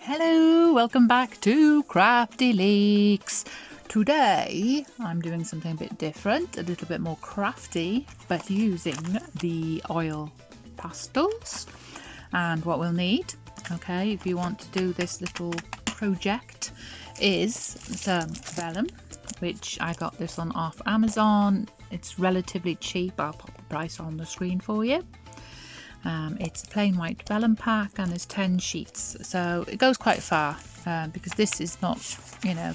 Hello, welcome back to Crafty Leaks. Today I'm doing something a bit different, a little bit more crafty, but using the oil pastels. And what we'll need, okay, if you want to do this little project, is some vellum, which I got this one off Amazon. It's relatively cheap. I'll pop the price on the screen for you. It's a plain white vellum pack and there's 10 sheets, so it goes quite far because this is not,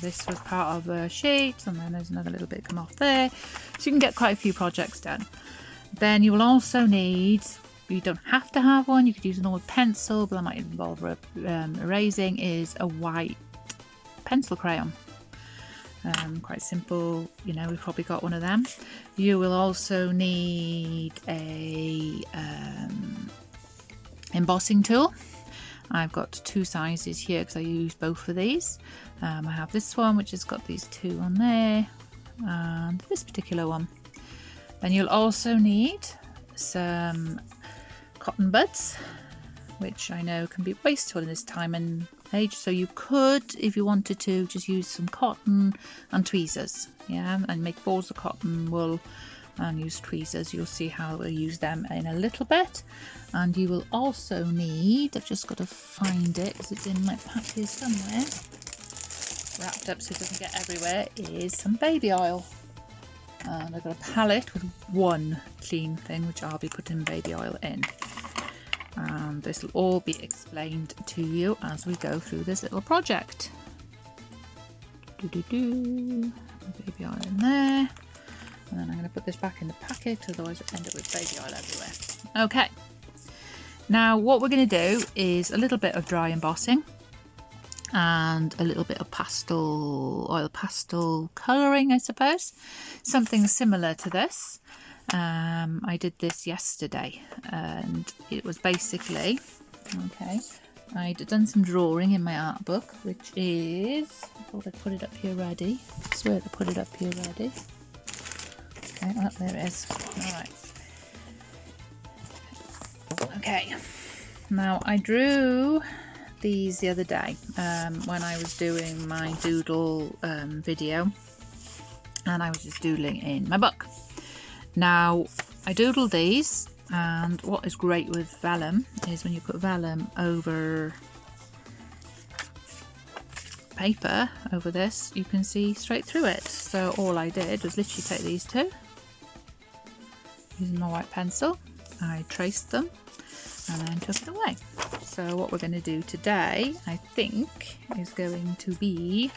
this was part of a sheet and then there's another little bit come off there, so you can get quite a few projects done. Then you will also need, you don't have to have one, you could use an old pencil, but that might involve erasing, is a white pencil crayon. Quite simple, we've probably got one of them. You will also need a embossing tool. I've got two sizes here because I use both of these. I have this one which has got these two on there and this particular one. Then you'll also need some cotton buds, which I know can be wasteful in this time and age, so you could, if you wanted to, just use some cotton and tweezers, and make balls of cotton wool and use tweezers. You'll see how we'll use them in a little bit. And you will also need, I've just got to find it because it's in my pack here somewhere, wrapped up so it doesn't get everywhere, is some baby oil. And I've got a palette with one clean thing which I'll be putting baby oil in. And this will all be explained to you as we go through this little project. Baby oil in there, and then I'm going to put this back in the packet, otherwise I'll end up with baby oil everywhere. Okay, now what we're going to do is a little bit of dry embossing and a little bit of oil pastel colouring, I suppose, something similar to this. I did this yesterday and it was basically, I'd done some drawing in my art book, which is, I thought I'd put it up here ready. I swear to put it up here ready. Okay, oh, there it is. Alright. Okay, now I drew these the other day when I was doing my doodle video, and I was just doodling in my book. Now, I doodled these, and what is great with vellum is when you put vellum over paper, over this, you can see straight through it. So all I did was literally take these two, using my white pencil, I traced them and then took it away. So what we're going to do today, I think, is going to be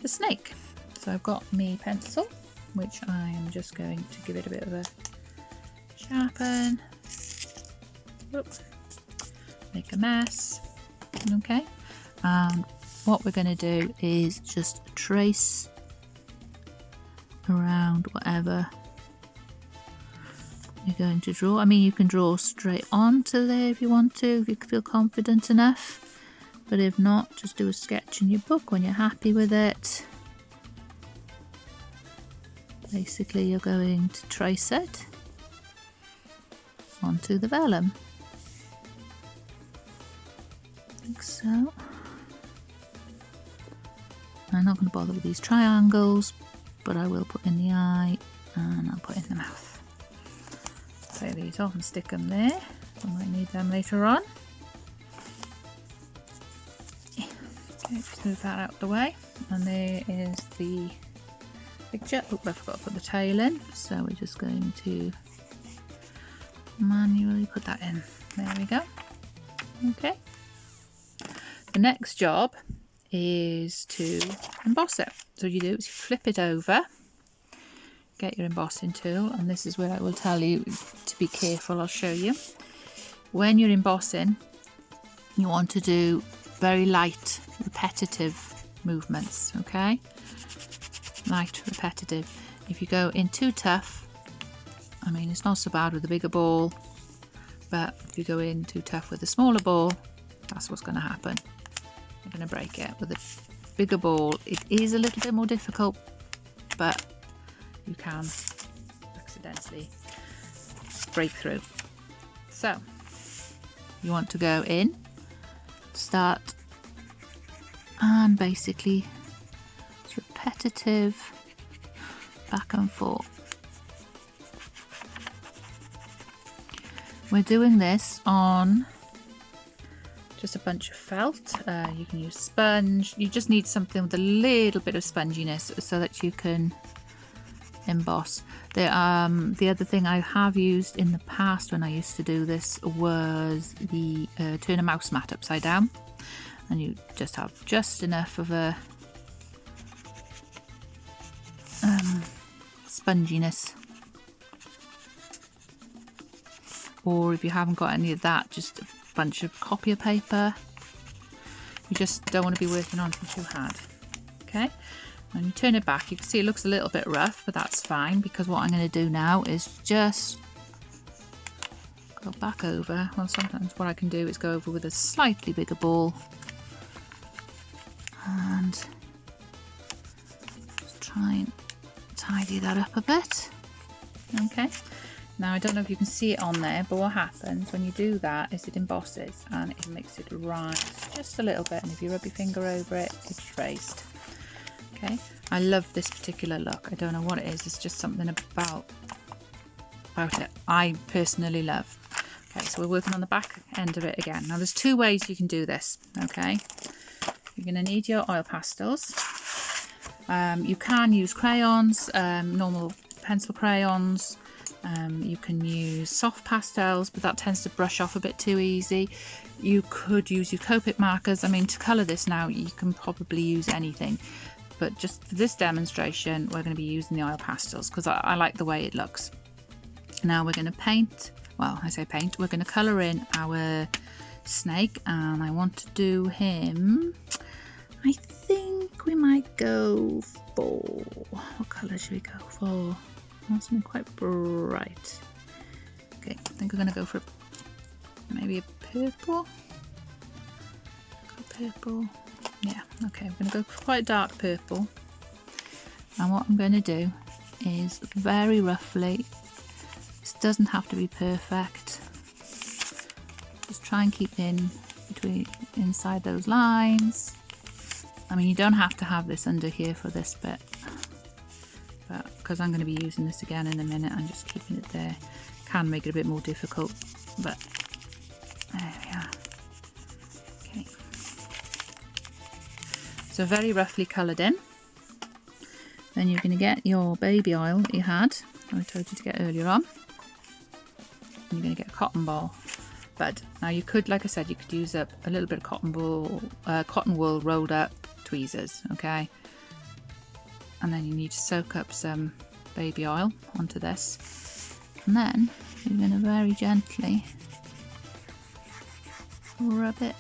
the snake. So I've got me pencil, which I'm just going to give it a bit of a sharpen. Oops. Make a mess. Okay, and what we're going to do is just trace around whatever you're going to draw. I mean, you can draw straight onto there if you want to, if you feel confident enough, but if not, just do a sketch in your book when you're happy with it. Basically, you're going to trace it onto the vellum, like so. I'm not going to bother with these triangles, but I will put in the eye and I'll put in the mouth. Take these off and stick them there. I might need them later on. Okay, just move that out the way. And there is the picture. Oh, I forgot to put the tail in, so we're just going to manually put that in. There we go. Okay. The next job is to emboss it. So what you do is you flip it over, get your embossing tool, and this is where I will tell you to be careful. I'll show you. When you're embossing, you want to do very light, repetitive movements, okay? Light, repetitive. If you go in too tough, I mean, it's not so bad with a bigger ball, but if you go in too tough with a smaller ball, that's what's going to happen. You're going to break it. With a bigger ball, it is a little bit more difficult, but you can accidentally break through. So you want to go in, start and basically it's repetitive back and forth. We're doing this on just a bunch of felt. You can use sponge. You just need something with a little bit of sponginess so that you can emboss. The other thing I have used in the past when I used to do this was the turn a mouse mat upside down, and you just have just enough of a sponginess. Or if you haven't got any of that, just a bunch of copier paper. You just don't want to be working on it too hard. Okay, and you turn it back. You can see it looks a little bit rough, but that's fine, because what I'm going to do now is just go back over. Well, sometimes what I can do is go over with a slightly bigger ball and just try and tidy that up a bit. Okay. Now, I don't know if you can see it on there, but what happens when you do that is it embosses and it makes it rise just a little bit, and if you rub your finger over it, it's raised. Okay, I love this particular look. I don't know what it is, it's just something about it I personally love. Okay, so we're working on the back end of it again. Now, there's two ways you can do this. Okay, you're going to need your oil pastels. You can use crayons, normal pencil crayons. You can use soft pastels, but that tends to brush off a bit too easy. You could use your Copic markers. I mean, to colour this now, you can probably use anything. But just for this demonstration, we're going to be using the oil pastels because I like the way it looks. Now we're going to paint, well, I say paint, we're going to colour in our snake, and I want to do him, I think we might go for, what colour should we go for? Something quite bright. Okay, I think we're going to go for maybe a purple. Purple. Yeah, okay, we're going to go for quite a dark purple. And what I'm going to do is very roughly, this doesn't have to be perfect, just try and keep inside those lines. I mean, you don't have to have this under here for this bit, but because I'm going to be using this again in a minute, I'm just keeping it there. Can make it a bit more difficult, but there we are. Okay, so very roughly coloured in. Then you're going to get your baby oil that you had, I told you to get earlier on. And you're going to get a cotton ball. But now you could, like I said, you could use up a little bit of cotton wool rolled up tweezers, okay? And then you need to soak up some baby oil onto this, and then you're going to very gently rub it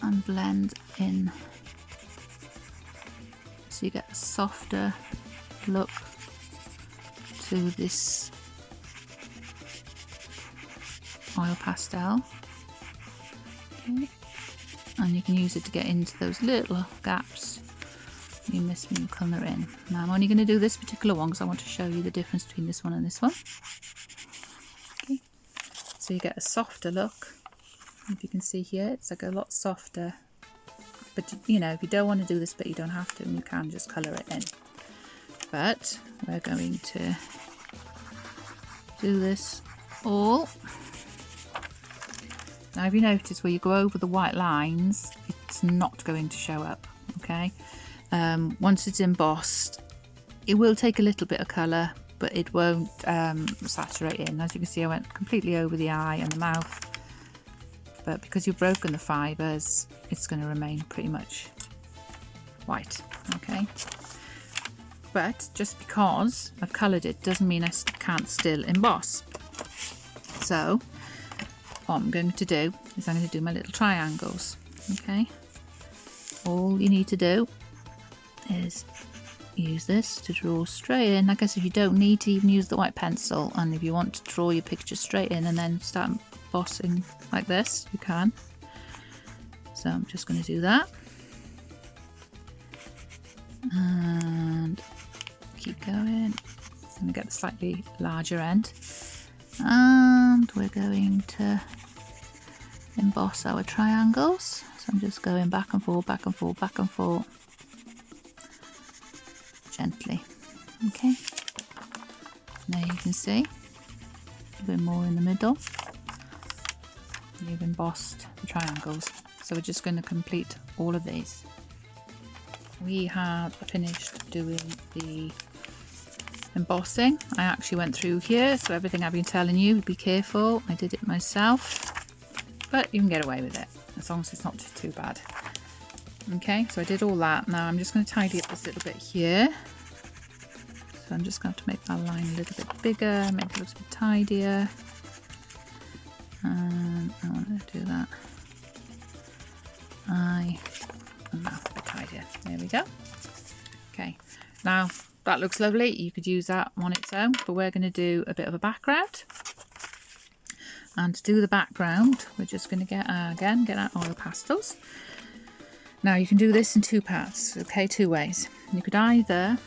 and blend in so you get a softer look to this oil pastel. Okay. And you can use it to get into those little gaps you miss when you colour in. Now I'm only going to do this particular one because I want to show you the difference between this one and this one. Okay, so you get a softer look. If you can see here, it's like a lot softer. But you know, if you don't want to do this bit, you don't have to, and you can just colour it in. But we're going to do this all. Now, if you notice where you go over the white lines, it's not going to show up, okay? Once it's embossed, it will take a little bit of colour, but it won't saturate in. As you can see, I went completely over the eye and the mouth, but because you've broken the fibres, it's going to remain pretty much white, okay? But just because I've coloured it doesn't mean I can't still emboss. So what I'm going to do is I'm going to do my little triangles, okay? All you need to do is use this to draw straight in. I guess if you don't need to even use the white pencil, and if you want to draw your picture straight in and then start embossing like this, you can. So I'm just going to do that and keep going. I'm going to get the slightly larger end, and we're going to emboss our triangles. So I'm just going back and forth, back and forth, back and forth, gently. Okay. Now you can see a bit more in the middle. You've embossed the triangles. So we're just going to complete all of these. We have finished doing the embossing. I actually went through here, so everything I've been telling you, be careful. I did it myself, but you can get away with it as long as it's not too bad. Okay, so I did all that. Now I'm just going to tidy up this little bit here. So I'm just going to have to make that line a little bit bigger, make it look a bit tidier. And I want to do that. A bit tidier. There we go. Okay, now that looks lovely. You could use that on its own, but we're going to do a bit of a background. And to do the background, we're just going to get our oil pastels. Now you can do this in two parts, okay, two ways. You could either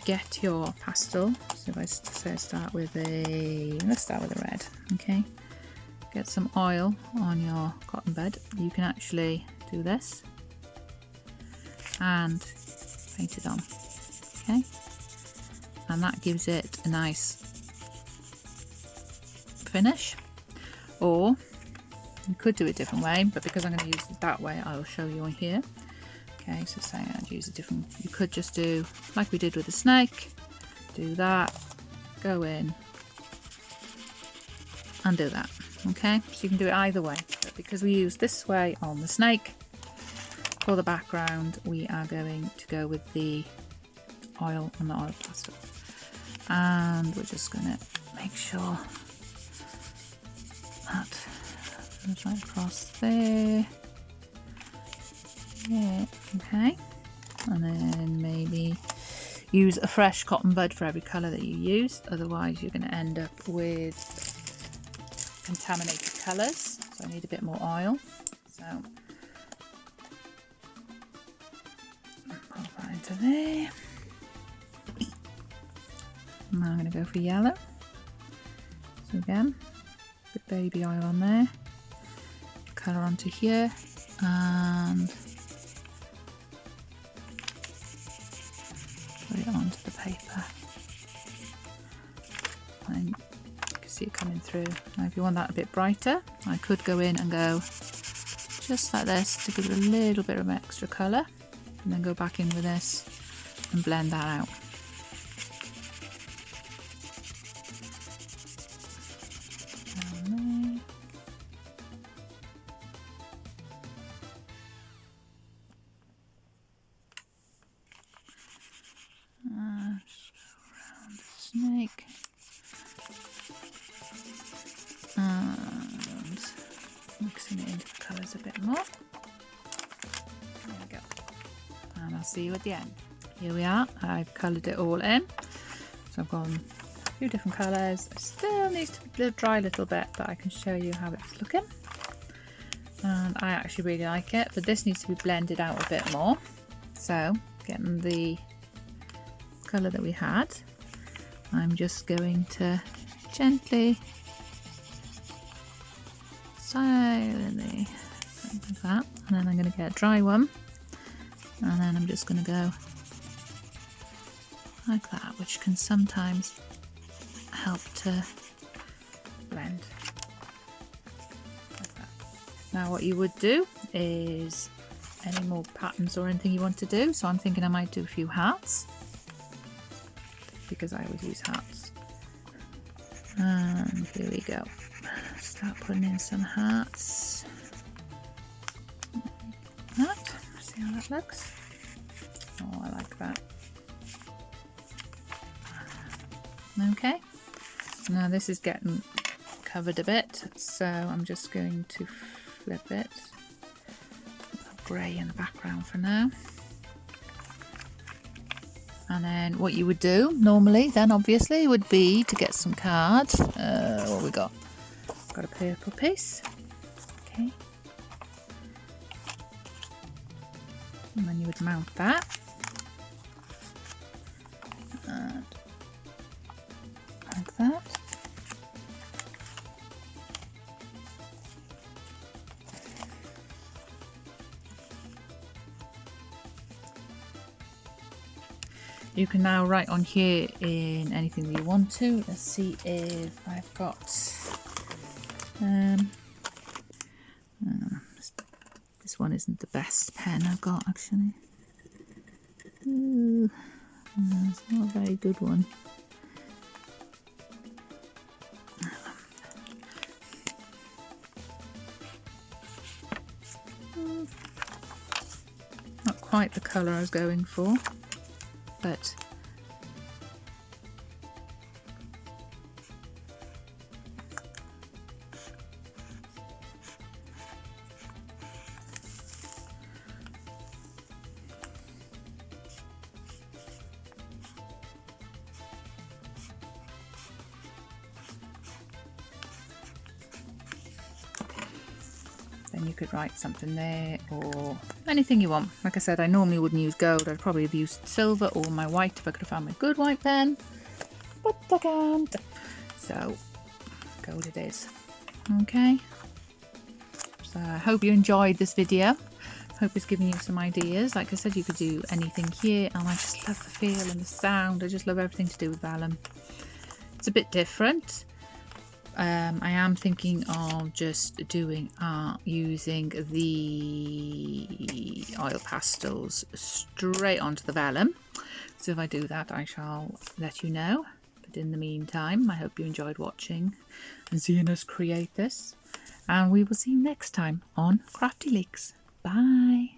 get your pastel. So if I say start with let's start with a red, okay. Get some oil on your cotton bud. You can actually do this and paint it on, okay. And that gives it a nice finish. Or you could do it a different way, but because I'm going to use it that way, I'll show you on here. Okay, so say I'd use a different, you could just do like we did with the snake, do that, go in and do that. Okay, so you can do it either way, but because we use this way on the snake, for the background we are going to go with the oil and the oil pastel. And we're just going to make sure that goes right across there. Yeah, okay. And then maybe use a fresh cotton bud for every colour that you use, otherwise you're going to end up with contaminated colours. So I need a bit more oil. So pop that into there. Now I'm going to go for yellow. So again, put baby oil on there, colour onto here, and put it onto the paper. And you can see it coming through. Now if you want that a bit brighter, I could go in and go just like this to give it a little bit of extra colour, and then go back in with this and blend that out. Snake and mixing it into the colours a bit more. There we go, and I'll see you at the end. Here we are, I've coloured it all in, so I've gone a few different colours. It still needs to dry a little bit, but I can show you how it's looking, and I actually really like it, but this needs to be blended out a bit more. So getting the colour that we had, I'm just going to gently, silently, like that, and then I'm going to get a dry one, and then I'm just going to go like that, which can sometimes help to blend like that. Now what you would do is any more patterns or anything you want to do, so I'm thinking I might do a few hearts, because I always use hearts. And here we go. Start putting in some hearts. Like that. See how that looks? Oh, I like that. Okay. Now this is getting covered a bit, so I'm just going to flip it. Grey in the background for now. And then what you would do normally then obviously would be to get some cards. What we got? Got a purple piece. Okay. And then you would mount that. And like that. you can now write on here in anything that you want to. Let's see if I've got this one isn't the best pen I've got actually. No, it's not a very good one. Not quite the colour I was going for, but then you could write something there or anything you want. Like I said, I normally wouldn't use gold. I'd probably have used silver or my white if I could have found my good white pen, but I can't. So gold it is. Okay. So I hope you enjoyed this video. Hope it's given you some ideas. Like I said, you could do anything here, and I just love the feel and the sound. I just love everything to do with vellum. It's a bit different. I am thinking of just doing art using the oil pastels straight onto the vellum. So if I do that, I shall let you know. But in the meantime, I hope you enjoyed watching and seeing us create this. And we will see you next time on Crafty Leaks. Bye.